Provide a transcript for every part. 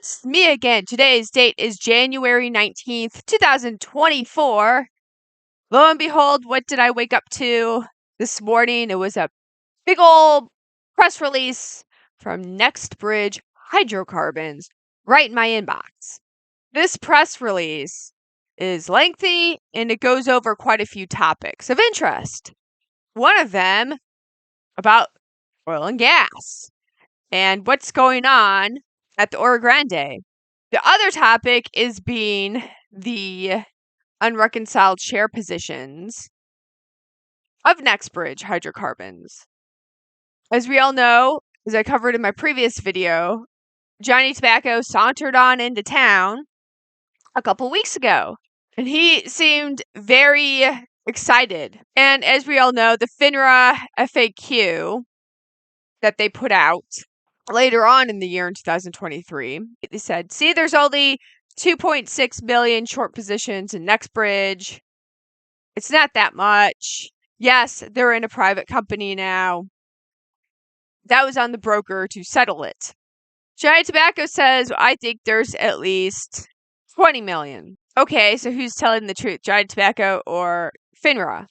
It's me again. Today's date is January 19th, 2024. Lo and behold, what did I wake up to this morning? It was a big old press release from NextBridge Hydrocarbons right in my inbox. This press release is lengthy and it goes over quite a few topics of interest. One of them about oil and gas and what's going on at the Oro Grande. The other topic is being the unreconciled share positions of NextBridge Hydrocarbons. As we all know, as I covered in my previous video, Johnny Tobacco sauntered on into town a couple weeks ago, and he seemed very excited. And as we all know, the FINRA FAQ that they put out later on in the year in 2023, they said, see, there's only 2.6 million short positions in NextBridge. It's not that much. Yes, they're in a private company now. That was on the broker to settle it. Johnny Tobacco says, I think there's at least 20 million. Okay, so who's telling the truth, Johnny Tobacco or FINRA?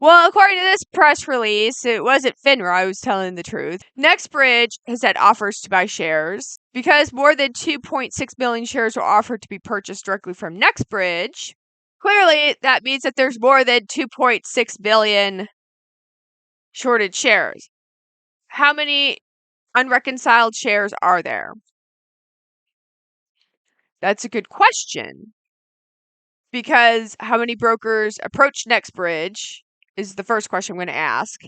Well, according to this press release, it wasn't FINRA who was telling the truth. NextBridge has had offers to buy shares. Because more than 2.6 million shares were offered to be purchased directly from NextBridge, clearly that means that there's more than 2.6 billion shorted shares. How many unreconciled shares are there? That's a good question. Because how many brokers approached NextBridge is the first question I'm going to ask.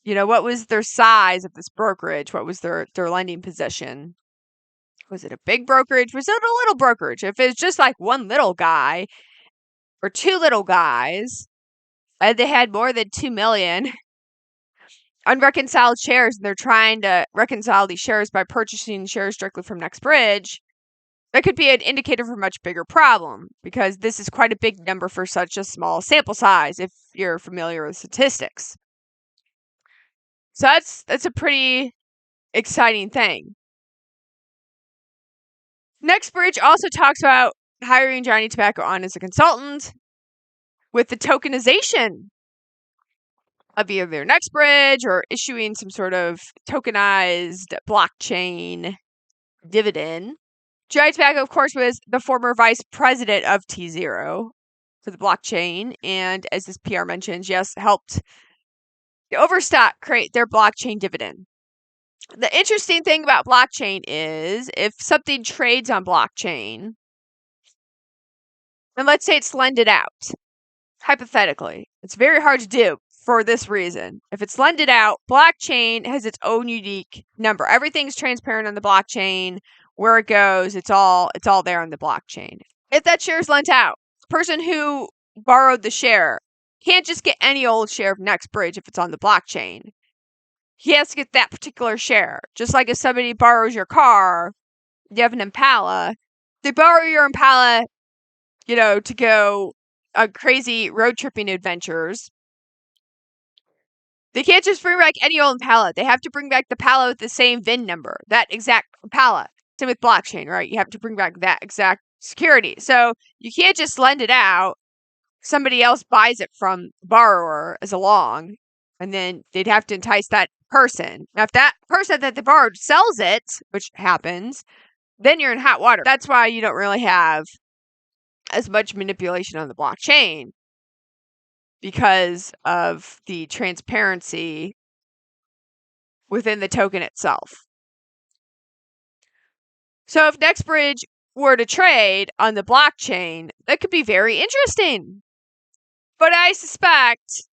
You know, what was their size of this brokerage? What was their lending position? Was it a big brokerage? Was it a little brokerage? If it's just like one little guy or two little guys, and they had more than 2 million unreconciled shares, and they're trying to reconcile these shares by purchasing shares directly from NextBridge, that could be an indicator for a much bigger problem, because this is quite a big number for such a small sample size, if you're familiar with statistics. So that's a pretty exciting thing. NextBridge also talks about hiring Johnny Tobacco on as a consultant with the tokenization of either their NextBridge or issuing some sort of tokenized blockchain dividend. Johnny Tobacco, of course, was the former vice president of T0 for the blockchain, and as this PR mentions, yes, helped the Overstock create their blockchain dividend. The interesting thing about blockchain is if something trades on blockchain, and let's say it's lended out, hypothetically, it's very hard to do for this reason. If it's lended out, blockchain has its own unique number. Everything's transparent on the blockchain. Where it goes, it's all there on the blockchain. If that share is lent out, the person who borrowed the share can't just get any old share of NextBridge if it's on the blockchain. He has to get that particular share. Just like if somebody borrows your car, you have an Impala, they borrow your Impala, to go on crazy road tripping adventures. They can't just bring back any old Impala. They have to bring back the Impala with the same VIN number, that exact Impala. Same with blockchain, right? You have to bring back that exact security. So you can't just lend it out. Somebody else buys it from the borrower as a long, and then they'd have to entice that person. Now, if that person that they borrowed sells it, which happens, then you're in hot water. That's why you don't really have as much manipulation on the blockchain, because of the transparency within the token itself. So if NextBridge were to trade on the blockchain, that could be very interesting. But I suspect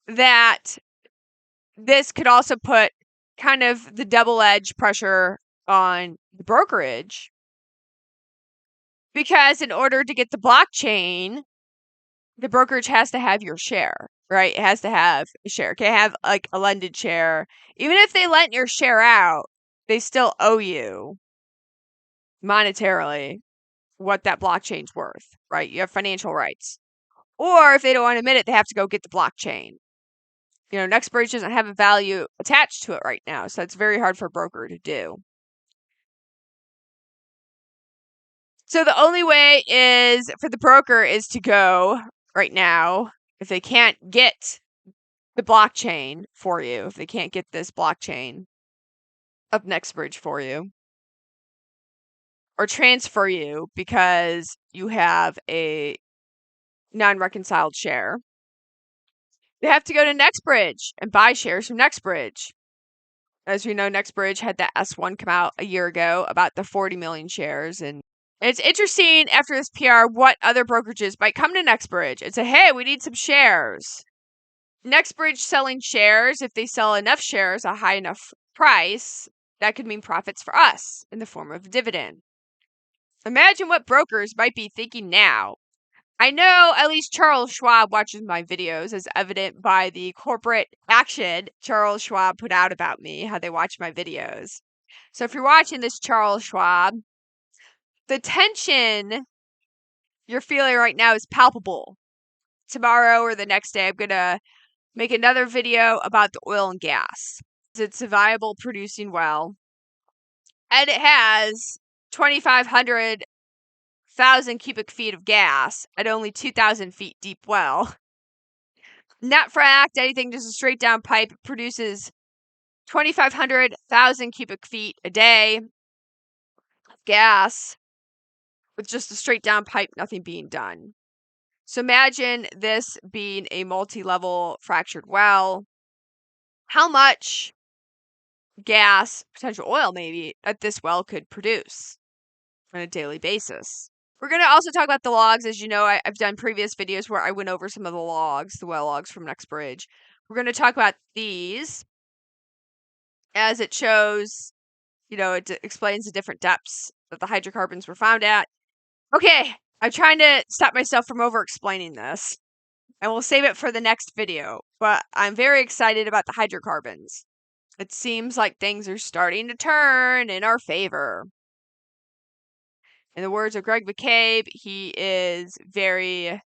that this could also put kind of the double-edged pressure on the brokerage. Because in order to get the blockchain, the brokerage has to have your share, right? It has to have a share. It can't have like a lended share. Even if they lent your share out, they still owe you monetarily what that blockchain's worth, right? You have financial rights. Or if they don't want to admit it, they have to go get the blockchain. NextBridge doesn't have a value attached to it right now, so it's very hard for a broker to do. So the only way is for the broker is to go right now if they can't get the blockchain for you, if they can't get this blockchain of NextBridge for you, or transfer you because you have a non-reconciled share. They have to go to NextBridge and buy shares from NextBridge. As we know, NextBridge had that S1 come out a year ago about the 40 million shares. And it's interesting after this PR what other brokerages might come to NextBridge and say, hey, we need some shares. NextBridge selling shares, if they sell enough shares at a high enough price, that could mean profits for us in the form of a dividend. Imagine what brokers might be thinking now. I know at least Charles Schwab watches my videos, as evident by the corporate action Charles Schwab put out about me, how they watch my videos. So if you're watching this, Charles Schwab, the tension you're feeling right now is palpable. Tomorrow or the next day, I'm going to make another video about the oil and gas. It's a viable producing well, and it has 2,500,000 cubic feet of gas at only 2,000 feet deep well. Not fracked, anything, just a straight down pipe produces 2,500,000 cubic feet a day of gas with just a straight down pipe, nothing being done. So imagine this being a multi-level fractured well. How much gas, potential oil maybe, that this well could produce on a daily basis. We're going to also talk about the logs. As you know, I've done previous videos where I went over some of the logs, the well logs from NextBridge. We're going to talk about these as it shows, it explains the different depths that the hydrocarbons were found at. Okay, I'm trying to stop myself from over-explaining this, and we'll save it for the next video, but I'm very excited about the hydrocarbons. It seems like things are starting to turn in our favor. In the words of Greg McCabe, he is very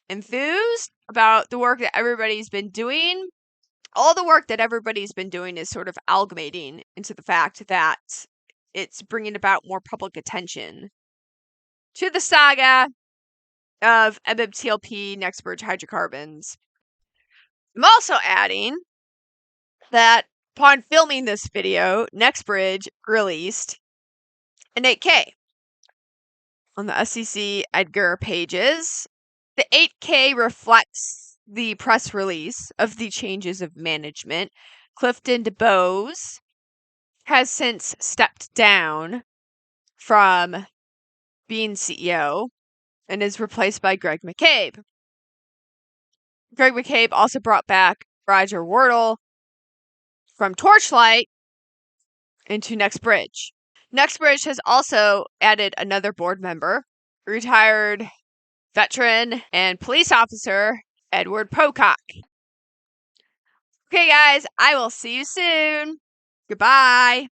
enthused about the work that everybody's been doing. All the work that everybody's been doing is sort of amalgamating into the fact that it's bringing about more public attention to the saga of MMTLP, NextBridge hydrocarbons. I'm also adding that upon filming this video, NextBridge released an 8K on the SEC Edgar pages. The 8K reflects the press release of the changes of management. Clifton DeBose has since stepped down from being CEO and is replaced by Greg McCabe. Greg McCabe also brought back Roger Wardle from Torchlight into NextBridge. NextBridge has also added another board member, retired veteran and police officer Edward Pocock. Okay, guys, I will see you soon. Goodbye.